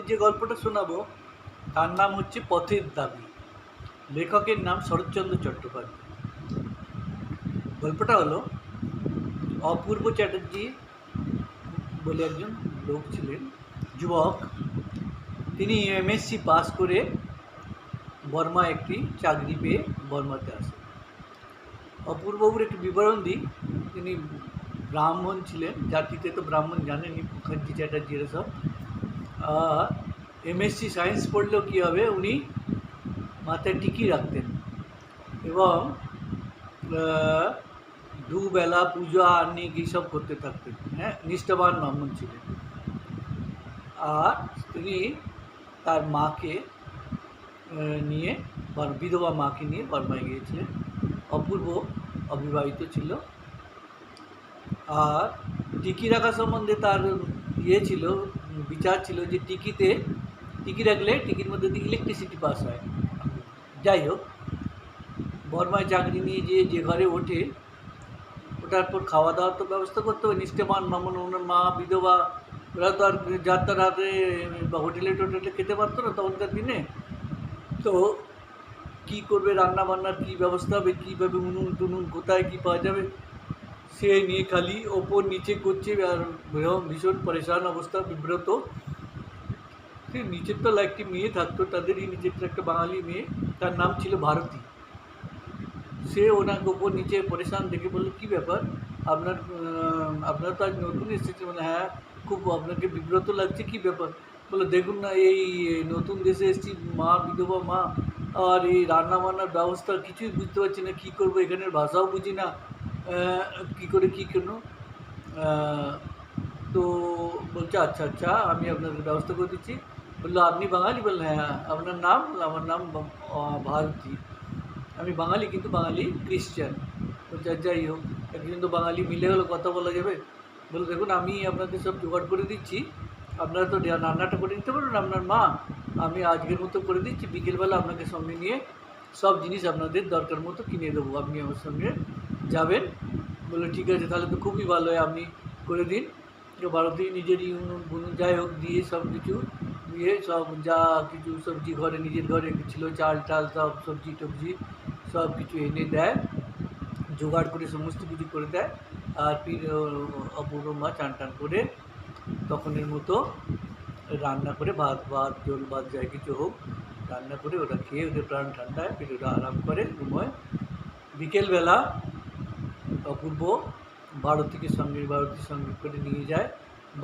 যে গল্পটা শোনাবো তার নাম হচ্ছে পথের দাবি। লেখকের নাম শরৎচন্দ্র চট্টোপাধ্যায়। গল্পটা হলো অপূর্ব চ্যাটার্জি বলে একজন লোক ছিলেন, যুবক। তিনি এমএসসি পাস করে বর্মা একটি চাকরি পেয়ে বর্মাতে আসেন। অপূর্ববাবুর একটি বিবরণ দিই। তিনি ব্রাহ্মণ ছিলেন, জাতিতে তো ব্রাহ্মণ জানেনই, মুখার্জি চ্যাটার্জি এরা সব। এমএসসি সায়েন্স পড়লেও কী হবে, উনি মাথায় টিকি রাখতেন এবং দুবেলা পূজা আহ্নিক এইসব করতে থাকতেন। হ্যাঁ, নিষ্ঠাবান ব্রাহ্মণ ছিলেন। আর তিনি তার মাকে নিয়ে বিধবা মাকে নিয়ে বর্মায় গিয়েছিলেন। অপূর্ব অবিবাহিত ছিল। আর টিকি রাখা সম্বন্ধে তার ছিল, বিচার ছিল যে টিকি রাখলে টিকির মধ্যে দিয়ে ইলেকট্রিসিটি পাস হয়। যাই হোক, বর্মায় চাকরি নিয়ে যে ঘরে ওঠে, ওঠার পর খাওয়া দাওয়ার তো ব্যবস্থা করতে হবে। নিষ্ঠাবান ব্রাহ্মণ, ওনার মা বিধবা, ওরা তো আর যাত্রা রাতে বা হোটেলে টোটেলে খেতে পারতো না তখনকার দিনে। তো কী করবে, রান্না বান্নার কী ব্যবস্থা হবে, কীভাবে উনুন টুনুন কোথায় কী পাওয়া যাবে, সে নিয়ে খালি ওপর নিচে করছে। আর ভীষণ পরেশান অবস্থা, বিব্রত। সে নিচের তলা একটি মেয়ে থাকতো, তাদেরই নিচের একটা বাঙালি মেয়ে, তার নাম ছিল ভারতী। সে ওনাকে ওপর নিচে পরেশান দেখে বললো, কী ব্যাপার, আপনার তো আজ নতুন এসেছে, মানে হ্যাঁ খুব আপনাকে বিব্রত লাগছে, কী ব্যাপার? বলে, দেখুন না, এই নতুন দেশে এসেছি, মা বিধবা মা, আর এই রান্না বান্নার ব্যবস্থা কিছুই বুঝতে পারছি না, কী করবো, এখানের ভাষাও বুঝি না, কী করে কী কেন। তো বলছে, আচ্ছা আচ্ছা, আমি আপনাদের ব্যবস্থা করে দিচ্ছি। বললো, আপনি বাঙালি? বললেন, হ্যাঁ। আপনার নাম? আমার নাম ভারতী। আমি বাঙালি, কিন্তু বাঙালি ক্রিশ্চান। বলছে, যাই হোক, একজন তো বাঙালি, মিলে গেলো, কথা বলা যাবে। বলে, দেখুন, আমি আপনাদের সব জোগাড় করে দিচ্ছি, আপনারা তো রান্নাটা করে নিতে পারবেন, আপনার মা, আমি আজকের মতো করে দিচ্ছি, বিকেলবেলা আপনাকে সঙ্গে নিয়ে সব জিনিস আপনাদের দরকার মতো কিনে দেবো, আপনি আমার সঙ্গে যাবেন। বলে, ঠিক আছে, তাহলে তো খুবই ভালো হয়, আপনি করে দিন। ভারতী নিজেরই উনুন যাই হোক দিয়ে সব কিছু দিয়ে, সব যা কিছু সবজি ঘরে, নিজের ঘরে ছিল, চাল টাল সব সবজি টবজি সব কিছু এনে দেয়, জোগাড় করে সমস্ত কিছু করে দেয়। আর ফির অপূর্ব মা চান টান করে তখনের মতো রান্না করে ভাত জল ভাত যায় কিছু হোক, রান্না করে ওটা খেয়ে ওদের প্রাণ ঠান্ডায়, ফির ওরা আরাম করে ঘুমোয়। বিকেলবেলা অপূর্ব ভারতীর সঙ্গে করে নিয়ে যায়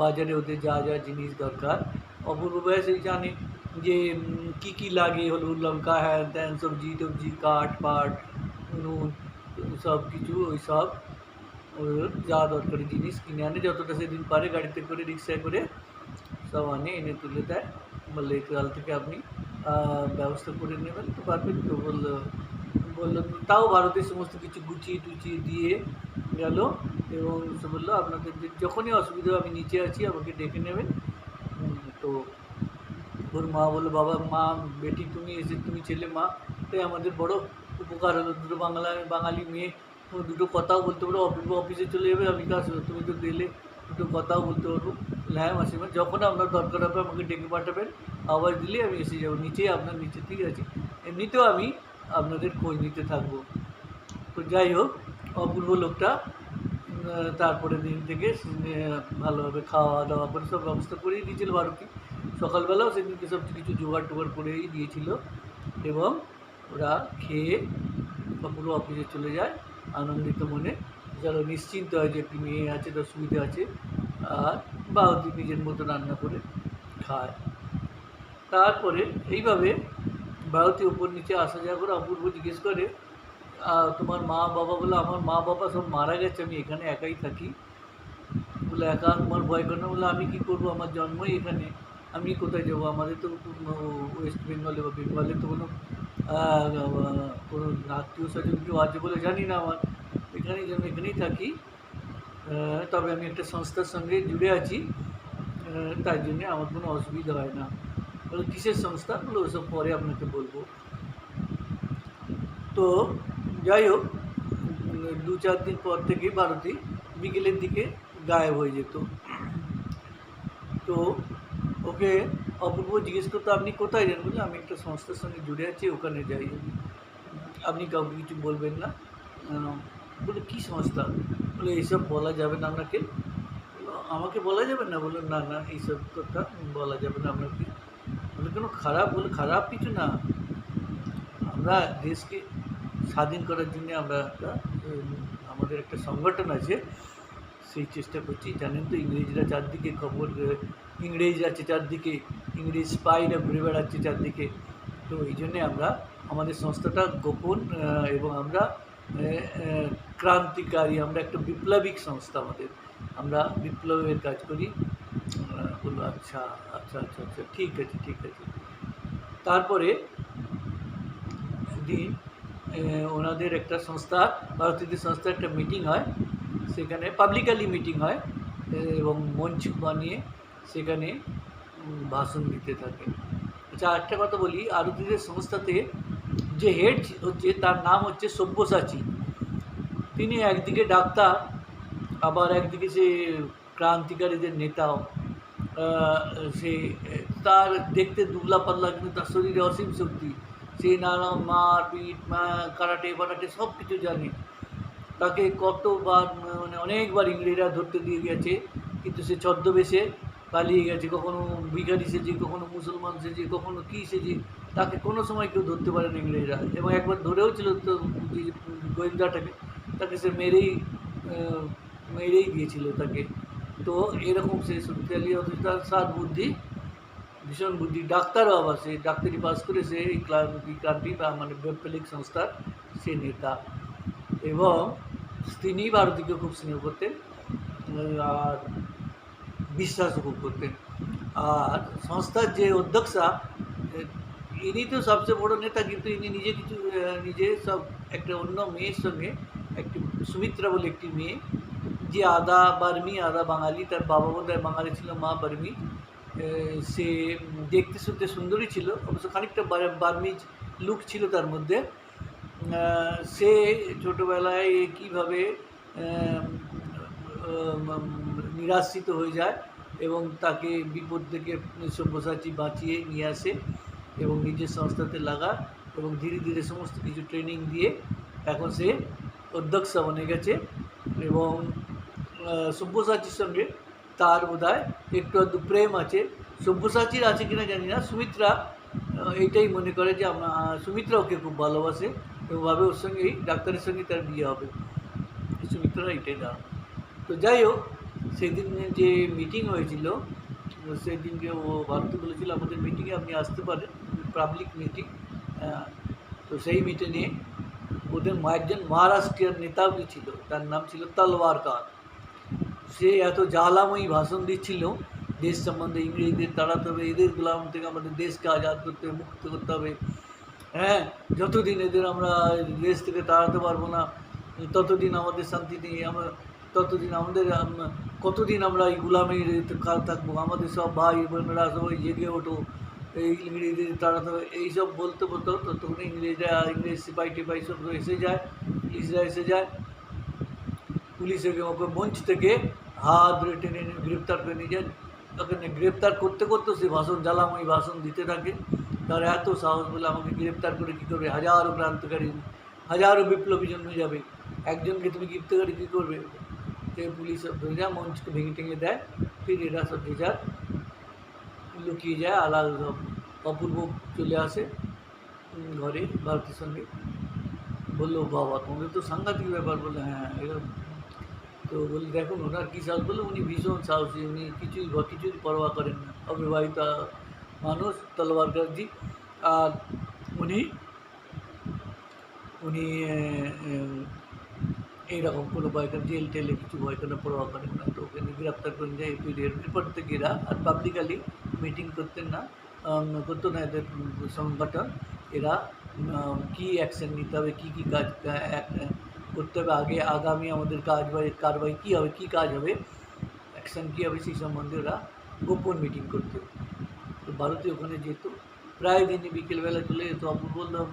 বাজারে, ওদের যা যা জিনিস দরকার। অপূর্ব সেই জানে যে কী কী লাগে, হলুদ লঙ্কা হ্যান ত্যান সবজি টবজি কাঠ পাট নুন সব কিছু, ওই সব যা দরকারি জিনিস কিনে আনে, যতটা সেদিন পারে গাড়িতে করে রিক্সায় করে সব এনে তুলে দেয়। বললে, কাল থেকে আপনি ব্যবস্থা করে নেবেন তো পারবেন তো? বললো তাও ভারতের সমস্ত কিছু গুছিয়ে টুচিয়ে দিয়ে গেল এবং সে বললো, আপনাদের যখনই অসুবিধা আমি নিচে আছি, আমাকে ডেকে নেবেন। তো ওর মা বললো, বাবা মা বেটি তুমি এসে, তুমি ছেলে মা, তাই আমাদের বড় উপকার হলো, দুটো বাঙালি মেয়ে, দুটো কথাও বলতে পারো, অফিসে চলে যাবে, আমি কাজ, তুমি তো গেলে দুটো কথাও বলতে পারবো। হ্যাঁ মাসিমা, যখন আপনার দরকার হবে আমাকে ডেকে পাঠাবেন, আওয়াজ দিলে আমি এসে যাবো, নিচেই আপনার নিচে, ঠিক আছে? এমনিতেও আমি আপনাদের খোঁজ নিতে থাকবো। তো যাই হোক, অপূর্ব লোকটা তারপরের দিন থেকে ভালোভাবে খাওয়া দাওয়া করে সব ব্যবস্থা করেই দিয়েছিল ভারতী। সকালবেলাও সেদিনকে সব কিছু জোগাড় টোগাড় করেই দিয়েছিল এবং ওরা খেয়ে পুরো অফিসে চলে যায় আনন্দিত মনে। যারা নিশ্চিন্ত হয় যে একটি মেয়ে আছে, তার সুবিধা আছে, আর ভারতী নিজের মতো রান্না করে খায়। তারপরে এইভাবে ভারতী উপর নিচে আসা যাওয়া করে। অপূর্ব জিজ্ঞেস করে, তোমার মা বাবা? বলে, আমার মা বাবা সব মারা গেছে, আমি এখানে একাই থাকি। বলে, একা তোমার ভয় করে না? বলে, আমি কী করবো, আমার জন্মই এখানে, আমি কোথায় যাবো? আমাদের তো ওয়েস্ট বেঙ্গলে বা বেঙ্গলে তো কোনো আত্মীয় স্বজন কেউ আছে বলে জানি না, আমার এখানেই থাকি। তবে আমি একটা সংস্থার সঙ্গে জুড়ে আছি, তাই জন্যে আমার কোনো অসুবিধা হয় না। বলে, কিসের সংস্থা? বলে, ওসব পরে আপনাকে বলবো। তো যাই হোক, 2-4 দিন পর থেকেই ভারতী বিকেলের দিকে গায়েব হয়ে যেত। তো ওকে অপূর্ব জিজ্ঞেস করতো আপনি কোথায় যান, বললে আমি একটা সংস্থার সঙ্গে জুড়ে আছি, ওখানে যাই আমি। আপনি কাউকে কিছু বলবেন না। বলে কী সংস্থা? বলে এইসব বলা যাবে না আপনাকে। আমাকে বলা যাবে না? বললো না না, এইসব কথা বলা যাবে না আপনাকে। বলে কেন, খারাপ? বলে খারাপ কিছু না, আমরা দেশকে স্বাধীন করার জন্য আমরা একটা আমাদের একটা সংগঠন আছে, সেই চেষ্টা করছি। জানেন তো ইংরেজরা চারদিকে খবর, ইংরেজ আছে চারদিকে, ইংরেজ স্পাইরা ঘুরে বেড়াচ্ছে চারদিকে। তো এই জন্যে আমরা আমাদের সংস্থাটা গোপন এবং আমরা ক্রান্তিকারী, আমরা একটা বিপ্লবিক সংস্থা আমাদের, আমরা বিপ্লবের কাজ করি। বললো আচ্ছা আচ্ছা আচ্ছা আচ্ছা, ঠিক আছে ঠিক আছে। তারপরে একদিন ওনাদের একটা সংস্থা, ভারতীয় সংস্থা একটা মিটিং হয়, সেখানে পাবলিকালি মিটিং হয় এবং মঞ্চ বানিয়ে সেখানে ভাষণ দিতে থাকে। আচ্ছা, একটা কথা বলি, আরতিদের সংস্থাতে যে হেড হচ্ছে তার নাম হচ্ছে সব্যসাচী। তিনি একদিকে ডাক্তার, আবার একদিকে সে ক্রান্তিকারীদের নেতাও। সে তার দেখতে দুবলা পাতলা, কিন্তু তার শরীরে অসীম শক্তি। সে নানা মারপিট, কারাটে বারাটে সব কিছু জানে। তাকে কতবার মানে অনেকবার ইংরেজরা ধরতে দিয়ে গেছে, কিন্তু সে ছদ্মবেশে পালিয়ে গেছে, কখনো ভিখারি সেজে, কখনো মুসলমান সেজে, কখনো কী সেজে। তাকে কোনো সময় কেউ ধরতে পারেনি ইংরেজরা, এবং একবার ধরেও ছিল তো গোয়েন্দাটাকে, তাকে সে মেরেই দিয়েছিল তাকে। তো এরকম সে শক্তিশালী, অথচ তার সাত বুদ্ধি, ভীষণ বুদ্ধি। ডাক্তারও আবার, সে ডাক্তারি পাস করে সে এই ক্রান্তি বা মানে বৈপ্লবিক সংস্থার সে নেতা, এবং তিনি ভারতীকে খুব স্নেহ করতেন আর বিশ্বাসও খুব করতেন। আর সংস্থার যে অধ্যক্ষা, ইনি তো সবচেয়ে বড় নেতা, কিন্তু ইনি নিজে সব একটা অন্য মেয়ের সঙ্গে, একটি সুমিত্রা বলে একটি মেয়ে, যে আধা বার্মি আধা বাঙালি, তার বাবা বোধহয় বাঙালি ছিল, মা বার্মি। সে দেখতে শুনতে সুন্দরী ছিল, অবশ্য খানিকটা বার্মিজ লুক ছিল তার মধ্যে। সে ছোটোবেলায় কীভাবে নিরাশ্রিত হয়ে যায় এবং তাকে বিপদ থেকে সব্যসাচী বাঁচিয়ে নিয়ে আসে এবং নিজের সংস্থাতে লাগায়, এবং ধীরে ধীরে সমস্ত কিছু ট্রেনিং দিয়ে এখন সে অধ্যক্ষা বনে গেছে। এবং সব্যসাচীর সঙ্গে তার বোধহয় একটু আধটু প্রেম আছে। সব্যসাচীর আছে কিনা জানি না। সুমিত্রা এইটাই মনে করে যে সুমিত্রা ওকে খুব ভালোবাসে এবং ভাবে ওর সঙ্গেই, ডাক্তারের সঙ্গে তার বিয়ে হবে। সুমিত্রা এইটাই না। তো যাই হোক, সেদিন যে মিটিং হয়েছিল, সেই দিনকে ও ভারতী বলেছিল আমাদের মিটিংয়ে আপনি আসতে পারেন, পাবলিক মিটিং। তো সেই মিটিংয়ে ওদের একজন মহারাষ্ট্রিয়ার নেতাও ছিল, তার নাম ছিল তলওয়ারকার। সে এত জ্বালাময়ী ভাষণ দিচ্ছিল, দেশ সম্বন্ধে, ইংরেজদের তাড়াতে হবে, এদের গোলাম থেকে আমাদের দেশকে আজাদ করতে হবে, মুক্ত করতে হবে। হ্যাঁ, যতদিন এদের আমরা দেশ থেকে তাড়াতে পারবো না, ততদিন আমাদের শান্তি নেই। আমরা ততদিন আমাদের কতদিন আমরা এই গুলামির থাকবো, আমাদের সব ভাই বোনেরা সবাই জেগে ওঠো, এই ইংরেজদের তাড়াতে হবে। এইসব বলতে বলতে ততক্ষণ ইংরেজ সিপাই টিপাই সব এসে যায়, পুলিশরা এসে যায়। পুলিশে ওকে মঞ্চ থেকে হাত ধরে টেনে গ্রেপ্তার করে নিয়ে যায়। তাকে গ্রেপ্তার করতে করতে সে জ্বালাময়ী ভাষণ দিতে থাকে। তার এত সাহস, বলে আমাকে গ্রেপ্তার করে কী করবে, হাজারো ক্রান্তিকারী, হাজারো বিপ্লবী জন্মে যাবে, একজনকে তুমি গ্রেপ্তার কী করবে। সে পুলিশ সব ধরে যায়, মঞ্চকে ভেঙে টেঙে দেয়। ফির এরা সব যে লুকিয়ে যায়, আলাদা সব। অপূর্ব চলে আসে ঘরে ভারতের সঙ্গে, বললো বাবা তোমাদের তো সাংঘাতিক ব্যাপার। বলে হ্যাঁ এরকম। তো বলি দেখুন ওনার কী সাহস, বলে উনি ভীষণ সাহসী, উনি কিছুই পরোয়া করেন না, অবিবাহিতা মানুষ তলওয়ারকারজি। আর উনি এইরকম কোনো জেল টেলে কিছু ভয়খানা পরোয়া করেন না। তো ওখানে গ্রেপ্তার করে যায়। এরপর থেকে এরা আর পাবলিকালি মিটিং করতেন না, করতো না এদের সংগঠন। এরা কী অ্যাকশন নিতে হবে, কী কাজ করতে হবে, আগামী আমাদের কারবাই কী হবে, কী কাজ হবে, অ্যাকশন কী হবে, সেই সম্বন্ধে ওরা গোপন মিটিং করতো। তো ভারতীয় ওখানে যেত, প্রায় দিনই বিকেলবেলা চলে যেত। অপূর্ব বললাম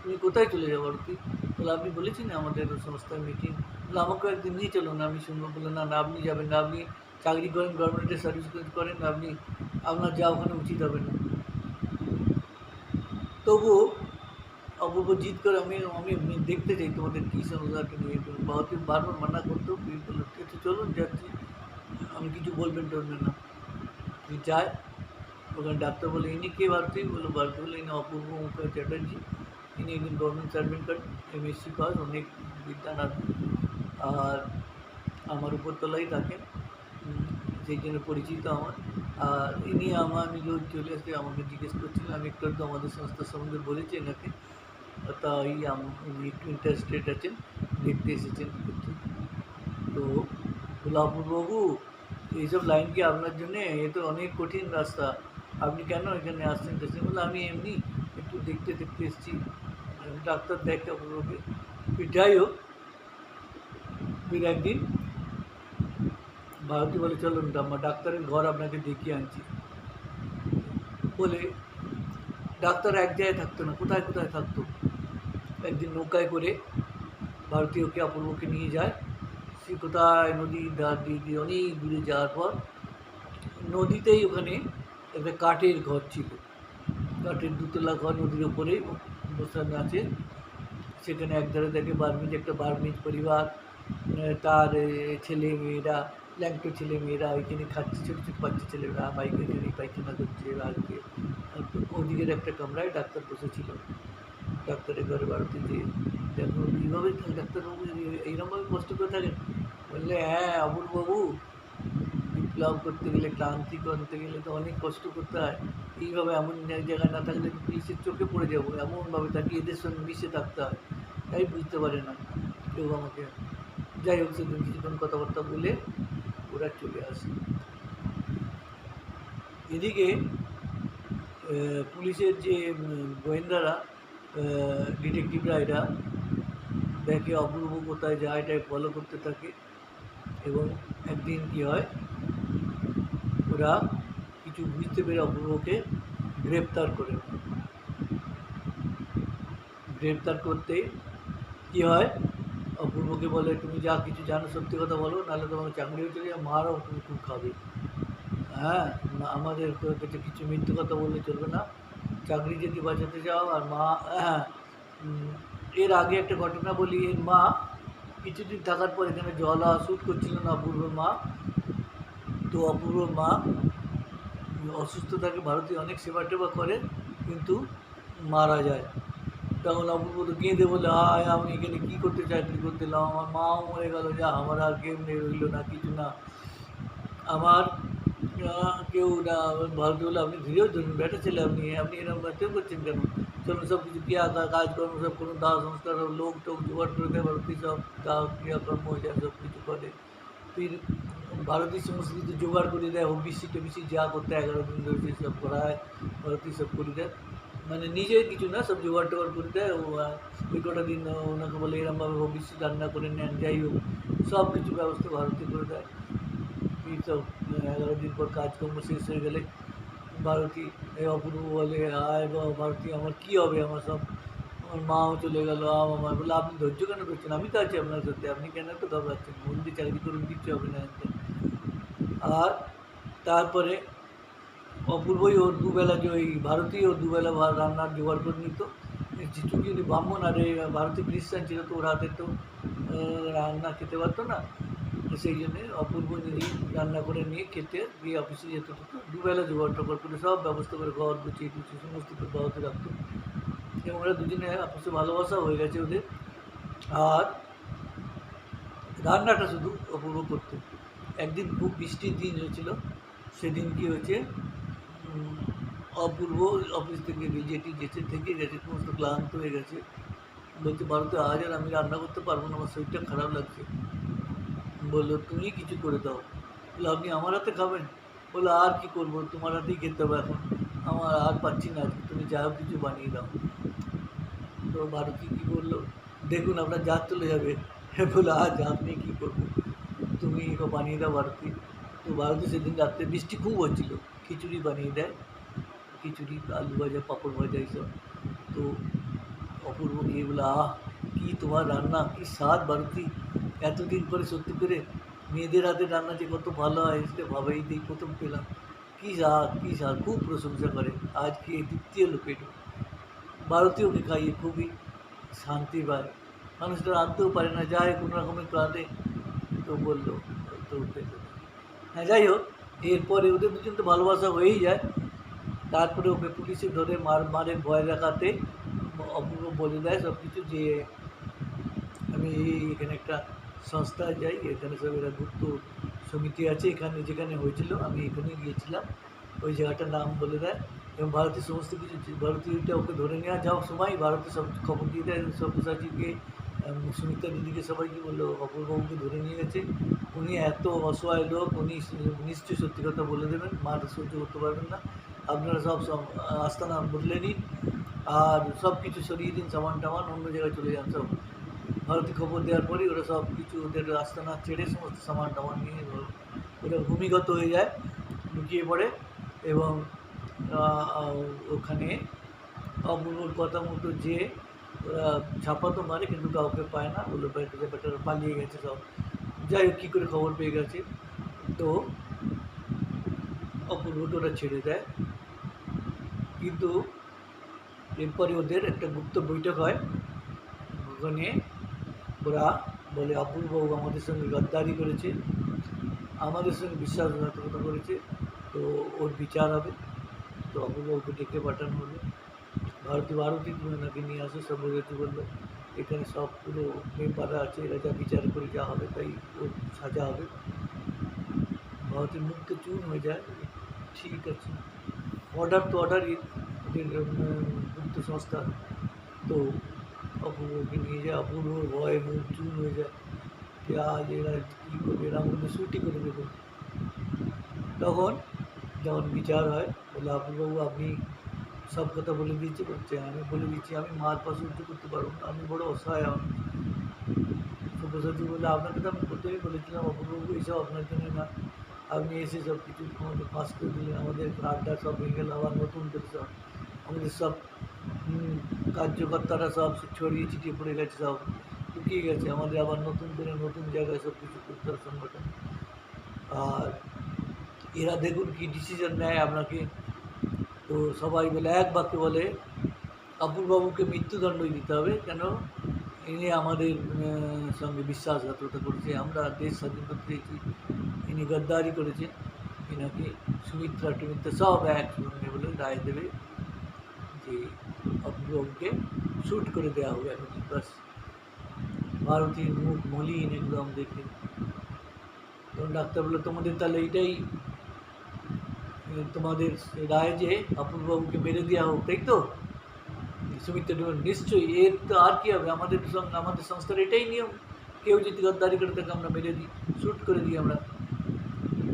তুমি কোথায় চলে যাবো ভারতী? বলে আপনি বলেছি না আমাদের সংস্থার মিটিং। বলে আমাকেও একদিন নিয়ে চলুন, আমি শুনবো। বলে না না, আপনি যাবেন না, আপনি চাকরি করেন, গভর্নমেন্টের সার্ভিস করেন, আপনি আপনার যা ওখানে উচিত হবে না। তবুও অপূর্ব জিদ করে আমি আমি আমি দেখতে চাই তোমাদের কী সমস্যাটা নিয়ে। বাবাকে বারবার মানা করতেও ফির বললো ঠিক আছে চলুন যাচ্ছি, আমি কিছু বলবেন টলবেন না। তুই যায় ওখানে ডাক্তার বলে ইনি কে ভারতী, বললো ভারতী বলে ইনি অপূর্ব মুখার্জি চ্যাটার্জি, ইনি একজন government servant card MSc pass, অনেক বিদ্যান আছে, আর আমার উপরতলাই থাকেন, সেই জন্য পরিচিত আমার। আর ইনি আমি রোজ চলে আসতে আমাকে জিজ্ঞেস করছিলেন, আমি একটু তো আমাদের সংস্থার সম্বন্ধে বলেছি এনাকে, তাই উনি একটু ইন্টারেস্টেড আছেন, দেখতে এসেছেন করতে। তো বললো অপূর্ববাবু এইসব লাইন কি আপনার জন্যে, এ তো অনেক কঠিন রাস্তা, আপনি কেন এখানে আসছেন টেসছেন? বললো আমি এমনি একটু দেখতে দেখতে এসেছি, ডাক্তার দেখে অপূর্বকে। যাই হোক, ফির একদিন ভারতী বলে চলুন ডাক্তারের ঘর আপনাকে দেখিয়ে আনছি বলে, ডাক্তার এক জায়গায় থাকতো না, কোথায় কোথায় থাকতো। একদিন নৌকায় করে ভারতীয়কে অপূর্বকে নিয়ে যায়, সে কোথায় নদীর ধার দিয়ে অনেক দূরে যাওয়ার পর নদীতেই ওখানে একটা কাঠের ঘর ছিল, কাঠের দুতলা ঘর নদীর ওপরেই বসানো আছে। সেখানে একধারে দেখে একটা বার্মিজ পরিবার, তার ছেলে মেয়েরা, ল্যাংটো ছেলে মেয়েরা ওইখানে খাচ্ছে, ছোটো ছোটো বাচ্চা ছেলেরা পায়খানা পায়খানা করছে আজকে। ওদিকের একটা কামরায় ডাক্তার বসেছিল, ডাক্তারের ঘরে বাড়িতে যে দেখো এইভাবেই ডাক্তারবাবু এইরকমভাবে কষ্ট করে থাকেন। বললে হ্যাঁ অপূর্ববাবু, বিপ্লব করতে গেলে, ক্লান্তি করতে গেলে তো অনেক কষ্ট করতে হয়। এইভাবে এমন জায়গায় না থাকলে পুলিশের চোখে পড়ে যাবো, এমনভাবে তাকে এদের সঙ্গে মিশে থাকতে হয়, তাই বুঝতে পারে না কেউ আমাকে। যাই হোক, সেদিন কিছুক্ষণ কথাবার্তা বলে ওরা চলে আসে। এদিকে পুলিশের যে গোয়েন্দারা, ডিটেকটিভরা, এরা দেখে অপূর্ব কোথায় যায়, এটাই ফলো করতে থাকে। এবং একদিন কী হয়, ওরা কিছু বুঝতে পেরে অপূর্বকে গ্রেপ্তার করে। গ্রেপ্তার করতে কী হয়, অপূর্বকে বলে তুমি যা কিছু জানো সত্যি কথা বলো, নাহলে তোমাকে চাকরি হয়ে চলে মারও তুমি খুব খাবে। হ্যাঁ, আমাদের কাছে কিছু মিথ্যে কথা বললে চলবে না, চাকরি যদি বাঁচাতে চাও। আর মা, হ্যাঁ, এর আগে একটা ঘটনা বলি। এর মা কিছুদিন থাকার পর এখানে জল শ্যুট করছিল না অপূর্বর মা। তো অপূর্বর মা অসুস্থ থাকে, ভারতীয় অনেক সেবা টেবা করে, কিন্তু মারা যায়। তখন অপূর্ব তো কেঁদে বলে হায় আমি এখানে কী করতে চাকরি করতে এলাম, আমার মাও মরে গেল, যা আমার আর কেউ নেই, রইল না কিছু না, আমার কেউ না। ভারতীয় বলে আপনি ধীরেও ধরুন, বেটা ছেলে আপনি আপনি এরকম বাচ্চা করছেন কেন? চলুন সব কিছু কাজকর্ম সব করুন, দাহ সংস্কার লোক টোক জোগাড় করে দেয় ভারতী, সব দাহ ক্রিয়াকর্ম হয়ে যায়, সব কিছু করে। ফির ভারতী সমস্ত কিছু জোগাড় করে দেয়, ওবিসি টোবিসি যা করতে 11 দিন ধরে সব করায়, ভারতী সব করে দেয়, মানে নিজে কিছু না, সব জোগাড় টোগাড় করে দেয়। ওই কটা দিন ওনাকে বলে এরমভাবে ওবিসি রান্না করে নেন, যাই হোক সব কিছু ব্যবস্থা ভারতী করে দেয়। এই সব 11 দিন পর কাজকর্ম শেষ হয়ে গেলে ভারতী অপূর্ব বলে হায় বাবা ভারতী আমার কী হবে, আমার সব, আমার মাও চলে গেল, আমার বলে আপনি ধৈর্য কেন করছেন, আমি তো আছি আপনার সাথে, আপনি কেন তো ঘাবড়াচ্ছেন, মন দিয়ে চাকরি করুন, কিচ্ছু হবে না। আর তারপরে অপূর্বই ওর দুবেলা যে ওই ভারতী ওর দুবেলা রান্নার জোগাড় করে নিত। যদি ব্রাহ্মণ, আর ভারতী খ্রিস্টান ছিল, তো ওর হাতে তো রান্না খেতে পারতো না, সেই জন্যে অপূর্ব নিজেই রান্না করে নিয়ে খেতে গিয়ে অফিসে যেতে হতো। দুবেলা জোগাড় টোগাড় করে সব ব্যবস্থা করে ঘর গুছিয়ে টুছিয়ে সমস্ত বাবাতে রাখতো। এবং ওরা দুজনে অফিসে ভালোবাসা হয়ে গেছে ওদের। আর রান্নাটা শুধু অপূর্ব করতো। একদিন খুব বৃষ্টির দিন হয়েছিল, সেদিন কী হয়েছে, অপূর্ব অফিস থেকে যেতে থেকে গেছে, সমস্ত ক্লান্ত হয়ে গেছে, বলছে ভারতে আজ আর আমি রান্না করতে পারবো না, আমার শরীরটা খারাপ লাগছে। বললো তুমি কিছু করে দাও। বললো আপনি আমার হাতে খাবেন? বললো আর কি করবো, তোমার হাতেই খেতে হবে এখন, আমার আর পাচ্ছি না আজকে, তুমি যা হোক কিছু বানিয়ে দাও। তো ভারতী কী বললো, দেখুন আপনার জাত চলে যাবে। বলে আজ আপনি কী করবো, তুমি বানিয়ে দাও ভারতী। তো ভারতী সেদিন রাত্রে বৃষ্টি খুব হচ্ছিলো, খিচুড়ি বানিয়ে দেয়, খিচুড়ি, আলু ভাজা, পাঁপড় ভাজা এইসব। তো অপূর্ব গিয়ে বলে কী তোমার রান্না, কী স্বাদ ভারতী, এতদিন পরে সত্যি করে মেয়েদের হাতে রান্না যে কত ভালো হয় সেটা ভাবেই প্রথম পেলাম। কী স্বাদ খুব প্রশংসা করে। আজ খেয়ে তৃপ্তি হলো পেটে। ভারতীয়কে খাইয়ে খুবই শান্তি পায়। মানুষটা রাঁধতেও পারে না, যায় কোনো রকমের রাঁধে, তো বললো তো খেতে। হ্যাঁ, যাই হোক, এরপরে ওদের দুজন তো ভালোবাসা হয়েই যায়। তারপরে ওকে পুলিশে ধরে মারের ভয় দেখাতে অপূর্ব বলে দেয় সব কিছু, যে আমি এখানে একটা সংস্থায় যাই, এখানে সব এরা গুপ্ত সমিতি আছে, এখানে যেখানে হয়েছিল আমি এখানে গিয়েছিলাম, ওই জায়গাটার নাম বলে দেয়। এবং ভারতের সমস্ত কিছু, ভারতীয়টা ওকে ধরে নেওয়া যাওয়ার সময় ভারতে সব খবর দিয়ে দেয়, সব্যসাচীকে, সুমিত্রা দিদিকে, সবাইকে বললো অপূর্ববাবুকে ধরে নিয়ে গেছে, উনি এত অসহায় লোক, উনি নিশ্চয়ই সত্যি কথা বলে দেবেন, মার সহ্য করতে পারবেন না, আপনারা সব আস্তানা বদলে নিন আর সব কিছু সরিয়ে দিন, সামান টামান অন্য জায়গায় চলে যান সব। ভারতে খবর দেওয়ার পরেই ওরা সব কিছু ওদের আস্তানা ছেড়ে সমস্ত সামান টামান নিয়ে ওরা ভূমিগত হয়ে যায়, লুকিয়ে পড়ে। এবং ওখানে অপূর্বর কথা মতো যে ওরা ছাপা তো মারে কিন্তু কাউকে পায় না, ওগুলো ব্যাপারটা পালিয়ে গেছে সব। যাই হোক, কী করে খবর পেয়ে গেছে, তো অপূর্বকে ওরা ছেড়ে দেয়। কিন্তু এরপরে ওদের একটা গুপ্ত বৈঠক হয়, ওখানে ওরা বলে অপূর্ববাবু আমাদের সঙ্গে গদ্দারি করেছে, আমাদের সঙ্গে বিশ্বাসঘাতকতা করেছে, তো ওর বিচার হবে। তো অপূর্ববাবুকে ডেকে পাঠানো হলো। ভারতী তুমি ওনাকে নিয়ে আসো, সব বোঝাতে বললো, এখানে সব পুরো মেম্বাররা আছে, এরা যা বিচার করে যা হবে তাই ওর সাজা হবে। ভারতের মুখ তো চুন হয়ে যায়, ঠিক আছে, অর্ডার তো অর্ডারই গুপ্ত সংস্থা। তো অপূর্বকে নিয়ে যায়, অপূর্ব ভয়ে মুখ চুন হয়ে যায়, যে আজ এরা কী করবে, এরা আমাদের ছুটি করে দেবে। তখন যখন বিচার হয়, বলে অপূর্ববাবু আপনি সব কথা বলে দিয়েছি, বলছে আমি বলে দিচ্ছি আমি মার পা সহ্য করতে পারবো না, আমি বড় অসহায়। সব্যসাচী বলে আপনাকে তো আমি প্রথমেই বলেছিলাম অপূর্ববাবু এইসব আপনার জন্য না, আপনি এসে সব কিছু আমাদের পাস করে দিলেন, আমাদের আড্ডা সব ভেঙে গেল, আবার নতুন করে সব আমাদের সব কার্যকর্তারা সব ছড়িয়ে ছিটিয়ে পড়ে গেছে, সব লুকিয়ে গেছে, আমাদের আবার নতুন করে নতুন জায়গায় সব কিছু করতে হবে সংগঠন। আর এরা দেখুন কি ডিসিশন নেয় আপনাকে। তো সবাই বলে এক বাক্যে বলে অপূর্ববাবুকে মৃত্যুদণ্ডই দিতে হবে, কেন ইনি আমাদের সঙ্গে বিশ্বাসঘাতকতা করেছে, আমরা দেশ স্বাধীন করতে চেয়েছি, ইনি গদ্দারি করেছেন, ইনাকে সুমিত্রা টুমিত্রা সব একসঙ্গে বলে রায় দেবে যে অপূর্ববাবুকে শ্যুট করে দেওয়া হবে এখন। বাস ভারতীর মুখ মলিন একদম দেখে। তখন ডাক্তার বললো তোমাদের তাহলে এইটাই তোমাদের রায় যে অপূর্ববাবুকে মেরে দেওয়া হোক, তাই তো? সুমিত্রা নিশ্চয়ই, এর তো আর কী হবে, আমাদের সঙ্গে আমাদের সংস্থার এটাই নিয়ম, কেউ যদি গদ্দারি করে থাকে আমরা মেরে দিই, শ্যুট করে দিই আমরা।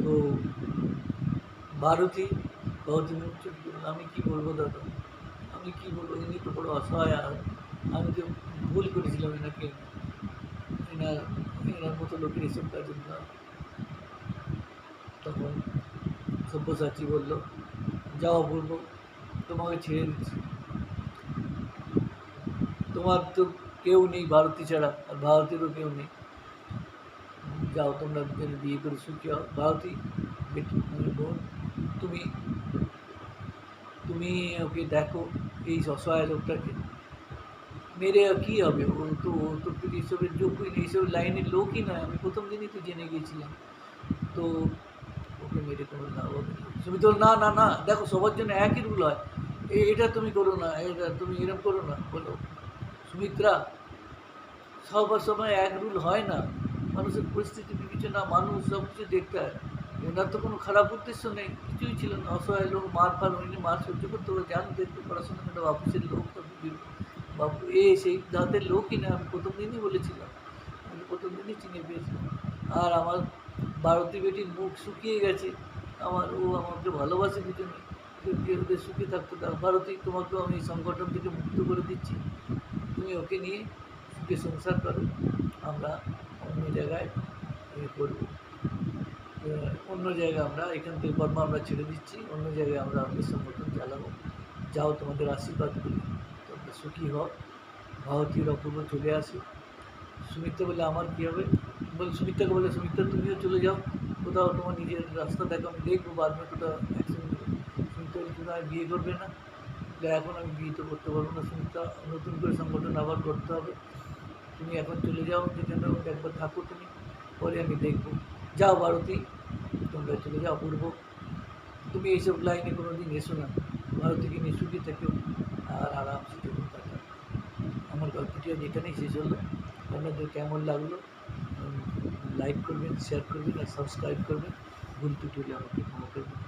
তো ভারতী মুখ চুপ করল, আমি কী বলবো দাদা, আমি কী বলবো, ইনি তো বড় অসহায়, আর আমি তো ভুল করেছিলাম এনাকে, এনার মতো লোকের এসব কাজ না। তখন সব্যসাচী বলল যাও অপূর্ব, তোমাকে ছেড়ে দিচ্ছি, তোমার তো কেউ নেই ভারতী ছাড়া, আর ভারতেরও কেউ নেই, যাও তোমরা দুজনে বিয়ে করে সুখী হও। ভারতী বোন, তুমি তুমি ওকে দেখো, এই অসহায় লোকটাকে মেরে কী হবে, ও তো এইসবের যোগ্যই নেই, এইসব লাইনের লোকই নয়, আমি প্রথম দিনই তো জেনে গিয়েছিলাম, তো ওকে মেরে কোনো লাভ হবে না। তুমি তো না না না, দেখো সবার জন্য একই রুল হয়, এটা তুমি করো না, এটা তুমি এরকম করো না, বলো সুমিত্রা, সবার সময় এক রুল হয় না, মানুষের পরিস্থিতি বিবেচনা, মানুষ সব কিছু দেখতে হয়। ওনার তো কোনো খারাপ উদ্দেশ্য নেই, কিছুই ছিল না, অসহায় লোক, মার ফার হয়নি, মার সহ্য করতে হবে, জান দেখতে পড়াশোনা করে অফিসের লোক, বাবু সেই জাতের লোকই না, আমি প্রথম দিনই বলেছিলাম, আমি প্রথম দিনই চিনে পেয়েছিলাম। আর আমার ভারতী বেটির মুখ শুকিয়ে গেছে, ও আমাকে ভালোবাসে দুজনে, ওদের সুখে থাকতে দাও। ভারতী, তোমাকেও আমি সংগঠন থেকে মুক্ত করে দিচ্ছি, তুমি ওকে নিয়ে সুখে সংসার করো, আমরা অন্য জায়গায় করব, অন্য জায়গায় আমরা এখান থেকে কর্ম আমরা ছেড়ে দিচ্ছি, অন্য জায়গায় আমরা আমাদের সংগঠন চালাবো, যাও তোমাদের আশীর্বাদ করি, তোমরা সুখী হও। ভারতীর অপূর্ব চলে আসে। সুমিত্রা বলে আমার কী হবে, সুমিত্রাকে বলে সুমিত্রা তুমিও চলে যাও, কোথাও তোমার নিজের রাস্তা দেখো, আমি দেখবো বাদ কোথাও একসঙ্গে তাহলে তুমি আর বিয়ে করবে না? এখন আমি বিয়ে তো করতে পারবো না সুমিত্রা, নতুন করে সংগঠন আবার করতে হবে। তুমি এখন চলে যাও, যেখানে হোক একবার থাকো তুমি, পরে আমি দেখবো। যাও ভারতী, তোমরা চলে যাও। অপূর্ব, তুমি এইসব লাইনে কোনো দিন এসো না। ভারতীকে নিয়ে সুখী থেকেও আর আরামসে জীবন কাটাও। আমার গল্পটি আজ এখানেই শেষ হলো। আপনাদের কেমন লাগলো লাইক করবেন, শেয়ার করবেন আর সাবস্ক্রাইব করবেন। ভুল ত্রুটি হলে আমাকে ক্ষমা করবেন।